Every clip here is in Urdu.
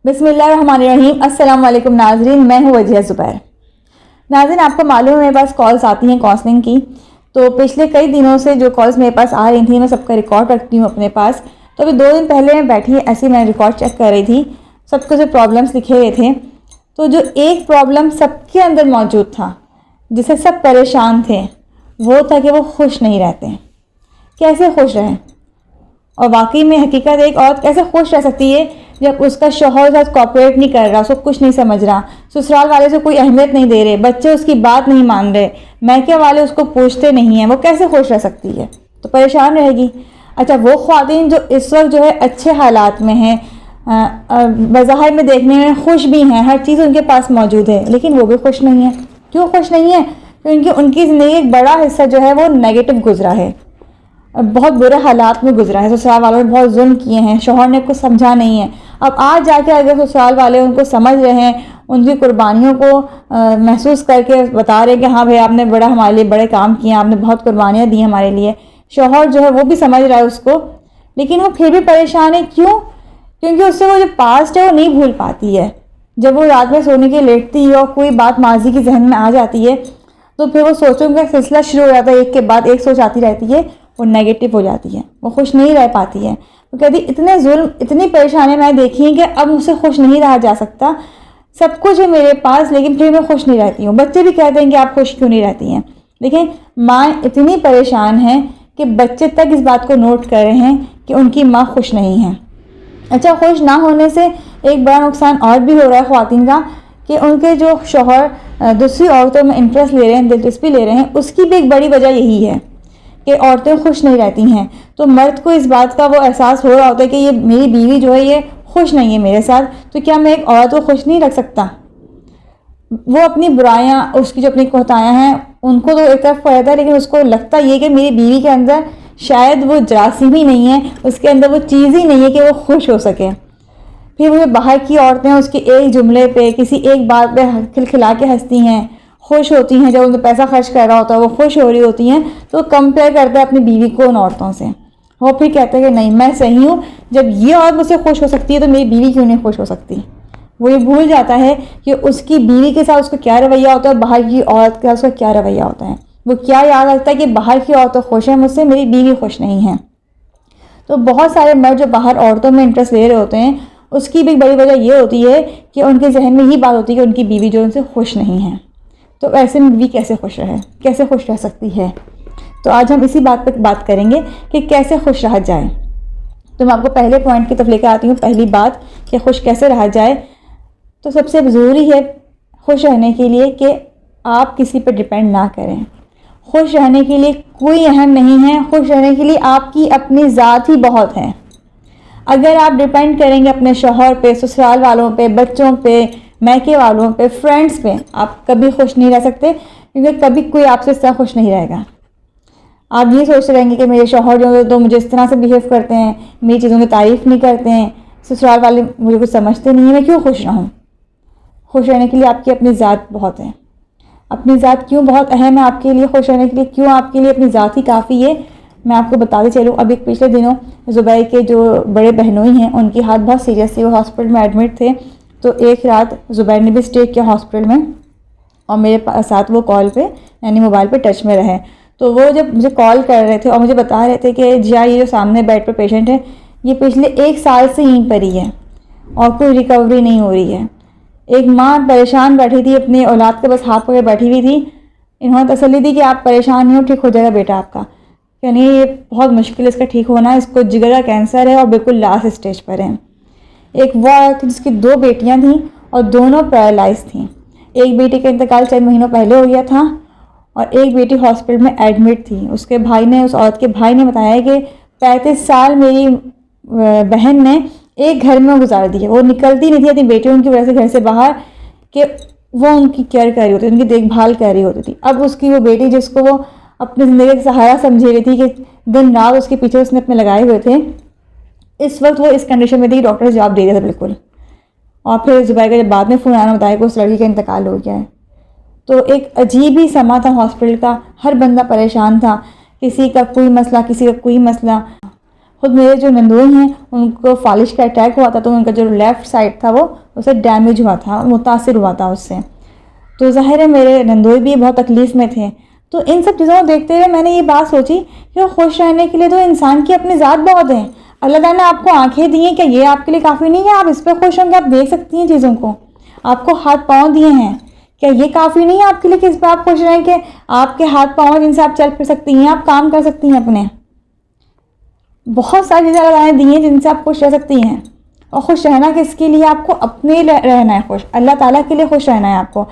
بسم اللہ الرحمن الرحیم۔ السلام علیکم ناظرین، میں ہوں وجیہہ زبیر۔ ناظرین، آپ کو معلوم ہے میرے پاس کالز آتی ہیں کاؤنسلنگ کی، تو پچھلے کئی دنوں سے جو کالز میرے پاس آ رہی تھیں میں سب کا ریکارڈ رکھتی ہوں اپنے پاس۔ تو ابھی 2 دن پہلے میں بیٹھی ایسے میں ریکارڈ چیک کر رہی تھی، سب کو جو پرابلمس لکھے ہوئے تھے، تو جو ایک پرابلم سب کے اندر موجود تھا جس سے سب پریشان تھے وہ تھا کہ وہ خوش نہیں رہتے۔ کیسے خوش رہیں؟ اور واقعی میں حقیقت ایک عورت کیسے خوش رہ سکتی ہے جب اس کا شوہر ساتھ کوآپریٹ نہیں کر رہا، اس کو کچھ نہیں سمجھ رہا، سسرال والے سے کوئی اہمیت نہیں دے رہے، بچے اس کی بات نہیں مان رہے، میکے والے اس کو پوچھتے نہیں ہیں، وہ کیسے خوش رہ سکتی ہے؟ تو پریشان رہے گی۔ اچھا، وہ خواتین جو اس وقت جو ہے اچھے حالات میں ہیں، بظاہر میں دیکھنے میں خوش بھی ہیں، ہر چیز ان کے پاس موجود ہے، لیکن وہ بھی خوش نہیں ہیں۔ کیوں خوش نہیں ہیں؟ کیونکہ ان کی زندگی ایک بڑا حصہ جو ہے وہ نیگیٹو گزرا ہے، بہت برے حالات میں گزرا ہے، سسرال والوں نے بہت ظلم کیے ہیں، شوہر نے کچھ سمجھا نہیں ہے۔ اب آج جا کے اگر سسرال والے ان کو سمجھ رہے ہیں، ان کی قربانیوں کو محسوس کر کے بتا رہے کہ ہاں بھائی آپ نے بڑا ہمارے لیے بڑے کام کیے ہیں، آپ نے بہت قربانیاں دی ہمارے لیے، شوہر جو ہے وہ بھی سمجھ رہا ہے اس کو، لیکن وہ پھر بھی پریشان ہے۔ کیوں؟ کیونکہ اس سے وہ جو پاسٹ ہے وہ نہیں بھول پاتی ہے۔ جب وہ رات میں سونے کے لیٹتی ہے اور کوئی بات ماضی کی ذہن میں آ جاتی ہے تو پھر وہ سوچوں کا سلسلہ شروع ہو جاتا ہے، ایک کے بعد ایک سوچ آتی رہتی ہے، وہ نیگیٹو ہو جاتی ہے، وہ خوش نہیں رہ پاتی ہے۔ وہ کہتی اتنے ظلم، اتنی پریشانیاں میں نے دیکھی ہیں کہ اب مجھ سے خوش نہیں رہا جا سکتا، سب کچھ ہے میرے پاس لیکن پھر میں خوش نہیں رہتی ہوں۔ بچے بھی کہتے ہیں کہ آپ خوش کیوں نہیں رہتی ہیں؟ دیکھیں، ماں اتنی پریشان ہے کہ بچے تک اس بات کو نوٹ کر رہے ہیں کہ ان کی ماں خوش نہیں ہے۔ اچھا، خوش نہ ہونے سے ایک بڑا نقصان اور بھی ہو رہا ہے خواتین کا، کہ ان کے جو شوہر دوسری عورتوں میں انٹرسٹ لے رہے ہیں، دلچسپی لے رہے ہیں، اس کی بھی ایک بڑی وجہ یہی ہے کہ عورتیں خوش نہیں رہتی ہیں۔ تو مرد کو اس بات کا وہ احساس ہو رہا ہوتا ہے کہ یہ میری بیوی جو ہے یہ خوش نہیں ہے میرے ساتھ، تو کیا میں ایک عورت کو خوش نہیں رکھ سکتا؟ وہ اپنی برائیاں، اس کی جو اپنی کوتاہیاں ہیں ان کو تو ایک طرف رہتا ہے، لیکن اس کو لگتا یہ کہ میری بیوی کے اندر شاید وہ جراثیم ہی نہیں ہے، اس کے اندر وہ چیز ہی نہیں ہے کہ وہ خوش ہو سکے۔ پھر وہ باہر کی عورتیں اس کے ایک جملے پہ، کسی ایک بات پہ کھلکھلا کے ہنستی ہیں، خوش ہوتی ہیں، جب ان کو پیسہ خرچ کر رہا ہوتا ہے وہ خوش ہو رہی ہوتی ہیں، تو کمپیئر کرتا ہے اپنی بیوی کو ان عورتوں سے۔ وہ پھر کہتے ہیں کہ نہیں، میں صحیح ہوں، جب یہ عورت مجھ سے خوش ہو سکتی ہے تو میری بیوی کیوں نہیں خوش ہو سکتی؟ وہ یہ بھول جاتا ہے کہ اس کی بیوی کے ساتھ اس کا کیا رویہ ہوتا ہے اور باہر کی عورت کا اس کا کیا رویہ ہوتا ہے۔ وہ کیا یاد رکھتا ہے کہ باہر کی عورتیں خوش ہیں مجھ سے، میری بیوی خوش نہیں ہے۔ تو بہت سارے مرد جو باہر عورتوں میں انٹرسٹ لے رہے ہوتے ہیں، اس کی بھی بڑی وجہ یہ ہوتی ہے کہ ان کے ذہن میں یہ بات ہوتی ہے کہ ان کی بیوی جو ان سے خوش نہیں ہے۔ تو ایسے میں بیوی کیسے خوش رہے، کیسے خوش رہ سکتی ہے؟ تو آج ہم اسی بات پہ بات کریں گے کہ کیسے خوش رہا جائے۔ تو میں آپ کو پہلے پوائنٹ کی طرف لے کے آتی ہوں۔ پہلی بات کہ خوش کیسے رہا جائے، تو سب سے ضروری ہے خوش رہنے کے لیے کہ آپ کسی پہ ڈیپینڈ نہ کریں۔ خوش رہنے کے لیے کوئی اہم نہیں ہے، خوش رہنے کے لیے آپ کی اپنی ذات ہی بہت ہے۔ اگر آپ ڈیپینڈ کریں گے اپنے شوہر پہ، سسرال والوں پہ، بچوں پہ، میکے والوں پہ، فرینڈس پہ، آپ کبھی خوش نہیں رہ سکتے، کیونکہ کبھی کوئی آپ سے اس طرح خوش نہیں رہے گا۔ آپ یہ سوچتے رہیں گے کہ میرے شوہر جو تو مجھے اس طرح سے بیہیو کرتے ہیں، میری چیزوں کی تعریف نہیں کرتے ہیں، سسرال والے مجھے کچھ سمجھتے نہیں ہیں، میں کیوں خوش رہوں؟ خوش رہنے کے لیے آپ کی اپنی ذات بہت ہے۔ اپنی ذات کیوں بہت اہم ہے آپ کے لیے؟ خوش رہنے کے لیے کیوں آپ کے لیے اپنی ذات ہی کافی ہے، میں آپ کو بتاتے چلوں۔ ابھی پچھلے دنوں زبیر کے جو بڑے بہنوئی ہیں ان کی حالت بہت سیریس تھی، وہ ہاسپٹل میں ایڈمٹ تھے، تو ایک رات زبیر نے بھی اسٹے کیا ہاسپٹل میں، اور میرے ساتھ وہ کال پہ یعنی موبائل پہ ٹچ میں رہے۔ تو وہ جب مجھے کال کر رہے تھے اور مجھے بتا رہے تھے کہ جی یہ جو سامنے بیڈ پہ پیشنٹ ہے یہ پچھلے 1 سال سے یہیں پر ہی ہے اور کوئی ریکوری نہیں ہو رہی ہے۔ ایک ماں پریشان بیٹھی تھی، اپنی اولاد کے بس ہاتھ پکڑے بیٹھی ہوئی تھی، انہوں نے تسلی دی کہ آپ پریشان نہیں ہو، ٹھیک ہو جائے گا بیٹا آپ کا، یعنی یہ بہت مشکل ہے اس کا ٹھیک ہونا، اس کو جگر کا کینسر ہے اور بالکل لاسٹ اسٹیج پر ہے۔ ایک وہ عورت جس کی 2 بیٹیاں تھیں اور دونوں پیرالائز تھیں، ایک بیٹی کا انتقال چند مہینوں پہلے ہو گیا تھا اور ایک بیٹی ہاسپٹل میں ایڈمٹ تھی۔ اس کے بھائی نے، اس عورت کے بھائی نے بتایا کہ 35 سال میری بہن نے ایک گھر میں گزار دیے، وہ نکلتی نہیں تھی اپنی بیٹیوں کی وجہ سے گھر سے باہر، کہ وہ ان کی کیئر کر رہی ہوتی تھی، ان کی دیکھ بھال کر رہی ہوتی تھی۔ اب اس کی وہ بیٹی جس کو وہ اپنی زندگی کا سہارا سمجھی رہی تھی، کہ دن رات اس کے پیچھے اس نے اپنے لگائے ہوئے تھے، اس وقت وہ اس کنڈیشن میں تھی، ڈاکٹر جواب دے رہے تھے بالکل۔ اور پھر زبیر کا جب بعد میں فون آنا بتایا کہ اس لڑکی کا انتقال ہو گیا ہے، تو ایک عجیب ہی سما تھا ہاسپٹل کا، ہر بندہ پریشان تھا، کسی کا کوئی مسئلہ، کسی کا کوئی مسئلہ۔ خود میرے جو نندوئی ہیں ان کو فالش کا اٹیک ہوا تھا، تو ان کا جو لیفٹ سائڈ تھا وہ اسے ڈیمیج ہوا تھا، متاثر ہوا تھا اس سے. تو ظاہر ہے میرے نندوئی بھی بہت تکلیف میں تھے. تو ان سب چیزوں کو دیکھتے ہوئے میں نے یہ بات سوچی کہ خوش رہنے کے لیے تو انسان کی اپنی ذات بہت ہے. اللہ تعالیٰ نے آپ کو آنکھیں دی ہیں، کیا یہ آپ کے لیے کافی نہیں ہے؟ آپ اس پہ خوش ہوں گے، آپ دیکھ سکتی ہیں چیزوں کو. آپ کو ہاتھ پاؤں دیے ہیں، کیا یہ کافی نہیں ہے آپ کے لیے کہ اس پہ آپ خوش رہیں کہ آپ کے ہاتھ پاؤں جن سے آپ چل پھر سکتی ہیں، آپ کام کر سکتی ہیں اپنے. بہت ساری چیزیں اللہ تعالیٰ نے دی ہیں جن سے آپ خوش رہ سکتی ہیں. اور خوش رہنا کس کے لیے؟ آپ کو اپنے لیے رہنا ہے خوش، اللہ تعالیٰ کے لیے خوش رہنا ہے آپ کو.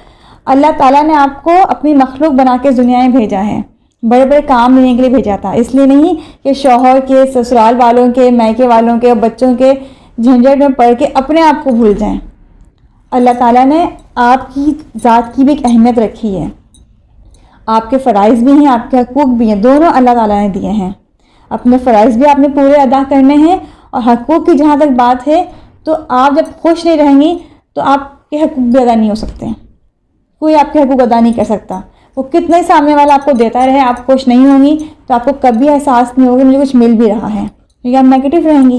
اللہ تعالیٰ نے آپ کو اپنی مخلوق بنا کے اس دنیا میں بھیجا ہے، بڑے بڑے کام لینے کے لیے بھیجا تھا. اس لیے نہیں کہ شوہر کے، سسرال والوں کے، میکے والوں کے اور بچوں کے جھنجھٹ میں پڑھ کے اپنے آپ کو بھول جائیں. اللہ تعالیٰ نے آپ کی ذات کی بھی ایک اہمیت رکھی ہے. آپ کے فرائض بھی ہیں، آپ کے حقوق بھی ہیں، دونوں اللہ تعالیٰ نے دیے ہیں. اپنے فرائض بھی آپ نے پورے ادا کرنے ہیں، اور حقوق کی جہاں تک بات ہے تو آپ جب خوش نہیں رہیں گی تو آپ کے حقوق بھی ادا نہیں ہو سکتے. کوئی آپ کے حقوق ادا نہیں کر سکتا. وہ کتنے سامنے والا آپ کو دیتا رہے، آپ خوش نہیں ہوں گی تو آپ کو کبھی احساس نہیں ہوگا مجھے کچھ مل بھی رہا ہے، کیونکہ آپ نیگیٹو رہیں گی.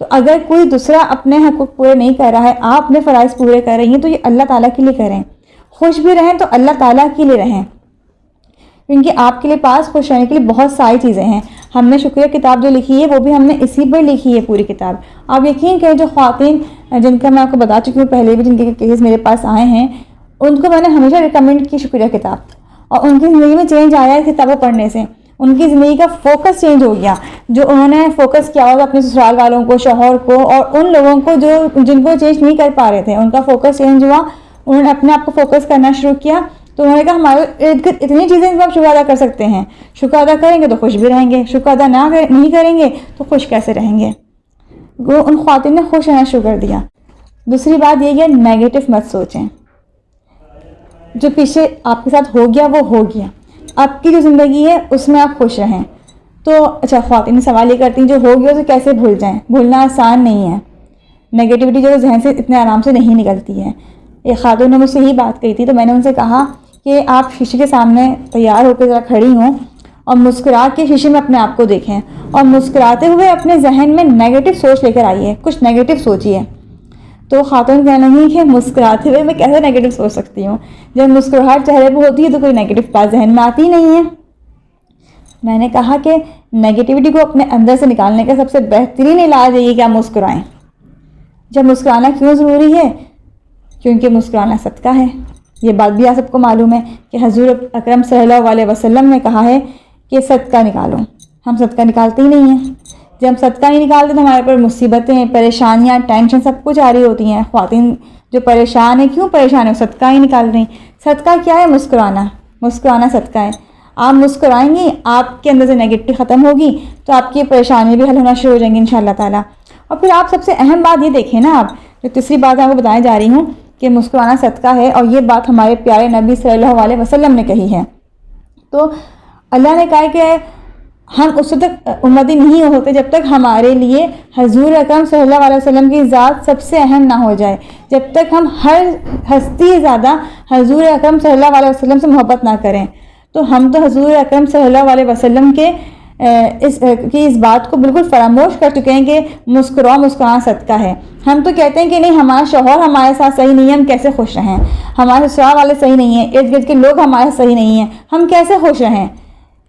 تو اگر کوئی دوسرا اپنے حقوق پورے نہیں کر رہا ہے، آپ اپنے فرائض پورے کر رہی ہیں، تو یہ اللہ تعالیٰ کے لیے کریں. خوش بھی رہیں تو اللہ تعالیٰ کے لیے رہیں، کیونکہ آپ کے لیے پاس خوش رہنے کے لیے بہت ساری چیزیں ہیں. ہم نے شکریہ کتاب جو لکھی ہے وہ بھی ہم نے اسی پر لکھی ہے پوری کتاب. آپ یقین کریں جو خواتین جن کا میں آپ کو بتا چکی ہوں پہلے بھی، جن کے کیس میرے پاس آئے ہیں، ان کو میں نے ہمیشہ ریکمینڈ کی شکریہ کتاب، اور ان کی زندگی میں چینج آیا ہے کتابیں پڑھنے سے. ان کی زندگی کا فوکس چینج ہو گیا. جو انہوں نے فوکس کیا ہوگا اپنے سسرال والوں کو، شوہر کو، اور ان لوگوں کو جن کو چینج نہیں کر پا رہے تھے، ان کا فوکس چینج ہوا. انہوں نے اپنے آپ کو فوکس کرنا شروع کیا. تو انہوں نے کہا ہمارے ارد گرد اتنی چیزیں ہم شکر ادا کر سکتے ہیں، شکر ادا کریں گے تو خوش بھی رہیں گے، شکر ادا نہیں کریں گے تو خوش کیسے رہیں گے. وہ ان خواتین نے خوش رہنا شروع کر دیا. دوسری بات یہ ہے نیگیٹو مت سوچیں. جو پیچھے آپ کے ساتھ ہو گیا وہ ہو گیا، آپ کی جو زندگی ہے اس میں آپ خوش رہیں. تو اچھا خواتین سوال یہ کرتی ہیں جو ہو گیا اسے کیسے بھول جائیں؟ بھولنا آسان نہیں ہے. نیگیٹیوٹی جو ذہن سے اتنے آرام سے نہیں نکلتی ہے. ایک خاتون نے مجھ سے یہی بات کہی تھی، تو میں نے ان سے کہا کہ آپ شیشے کے سامنے تیار ہو کے ذرا کھڑی ہوں اور مسکرا کے شیشے میں اپنے آپ کو دیکھیں، اور مسکراتے ہوئے اپنے ذہن میں نیگیٹو سوچ لے کر آئیے، کچھ نیگیٹو سوچیے. تو خاتون کہنے لگی کہ مسکراتے ہوئے میں کیسے نیگیٹو سوچ سکتی ہوں؟ جب مسکراہٹ چہرے پہ ہوتی ہے تو کوئی نیگیٹو بات ذہن میں آتی نہیں ہے. میں نے کہا کہ نیگیٹیوٹی کو اپنے اندر سے نکالنے کا سب سے بہترین علاج ہے یہ کہ آپ مسکرائیں. جب مسکرانا کیوں ضروری ہے؟ کیونکہ مسکرانا صدقہ ہے. یہ بات بھی آپ سب کو معلوم ہے کہ حضور اکرم صلی اللہ علیہ وسلم نے کہا ہے کہ صدقہ نکالو. ہم صدقہ نکالتے ہی نہیں ہیں. جب ہم صدقہ نہیں نکالتے تو ہمارے پر مصیبتیں، پریشانیاں، ٹینشن سب کچھ آ رہی ہوتی ہیں. خواتین جو پریشان ہیں، کیوں پریشان ہیں؟ صدقہ ہی نکال رہی ہیں. صدقہ کیا ہے؟ مسکرانا. مسکرانا صدقہ ہے. آپ مسکرائیں گی، آپ کے اندر سے نیگیٹیوٹی ختم ہوگی تو آپ کی پریشانی بھی حل ہونا شروع ہو جائیں گی انشاءاللہ تعالیٰ. اور پھر آپ سب سے اہم بات یہ دیکھیں نا، آپ جو تیسری بات آپ کو بتانے جا رہی ہوں کہ مسکرانا صدقہ ہے، اور یہ بات ہمارے پیارے نبی صلی اللہ علیہ وسلم نے کہی ہے. تو اللہ نے کہا کہ ہم اس تک امتی نہیں ہوتے جب تک ہمارے لیے حضور اکرم صلی اللہ علیہ وسلم کی ذات سب سے اہم نہ ہو جائے، جب تک ہم ہر ہستی زیادہ حضور اکرم صلی اللہ علیہ وسلم سے محبت نہ کریں. تو ہم تو حضور اکرم صلی اللہ علیہ وسلم کے اس بات کو بالکل فراموش کر چکے ہیں کہ مسکرانا صدقہ ہے. ہم تو کہتے ہیں کہ نہیں ہمارا شوہر ہمارے ساتھ صحیح نہیں ہے، ہم کیسے خوش رہیں؟ ہمارے سسرال والے صحیح نہیں ہیں، ارد گرد کے لوگ ہمارے صحیح نہیں ہیں، ہم کیسے خوش رہیں؟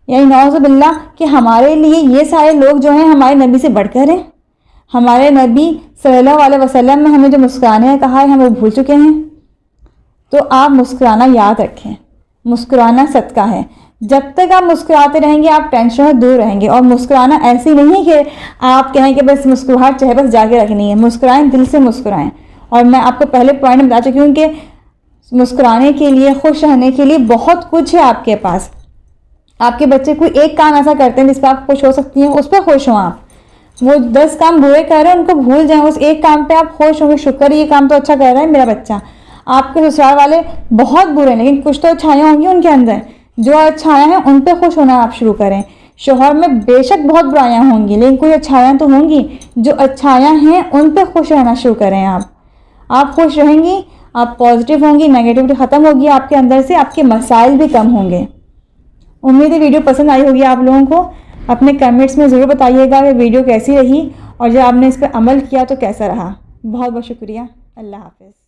یعنی نعوذ باللہ کہ ہمارے لیے یہ سارے لوگ جو ہیں ہمارے نبی سے بڑھ کر ہیں. ہمارے نبی صلی اللہ علیہ وسلم نے ہمیں جو مسکرانے کہا ہے ہم وہ بھول چکے ہیں. تو آپ مسکرانا یاد رکھیں، مسکرانا صدقہ ہے. جب تک آپ مسکراتے رہیں گے آپ ٹینشن سے دور رہیں گے. اور مسکرانا ایسی نہیں کہ آپ کہیں کہ بس مسکراہٹ چہرے پر جا کے رکھنی ہے. مسکرائیں، دل سے مسکرائیں. اور میں آپ کو پہلے پوائنٹ بتا چکی ہوں کہ مسکرانے کے لیے، خوش رہنے کے لیے بہت کچھ ہے آپ کے پاس. آپ کے بچے کوئی ایک کام ایسا کرتے ہیں جس پہ آپ خوش ہو سکتی ہیں، اس پہ خوش ہوں آپ. وہ 10 کام برے کر رہے ہیں ان کو بھول جائیں، اس ایک کام پہ آپ خوش ہوں گے، شکر یہ کام تو اچھا کر رہا ہے میرا بچہ. آپ کے سسرال والے بہت برے ہیں لیکن کچھ تو اچھائیاں ہوں گی ان کے اندر، جو اچھائیاں ہیں ان پہ خوش ہونا آپ شروع کریں. شوہر میں بے شک بہت برائیاں ہوں گی لیکن کوئی اچھائیاں تو ہوں گی، جو اچھائیاں ہیں ان پہ خوش رہنا شروع کریں. آپ خوش رہیں گی، آپ پازیٹیو ہوں گی، نیگیٹیوٹی ختم ہوگی آپ کے اندر سے، آپ کے مسائل بھی کم ہوں گے. امید ہے ویڈیو پسند آئی ہوگی آپ لوگوں کو. اپنے کمنٹس میں ضرور بتائیے گا کہ ویڈیو کیسی رہی اور جب آپ نے اس پر عمل کیا تو کیسا رہا. بہت بہت شکریہ. اللہ حافظ.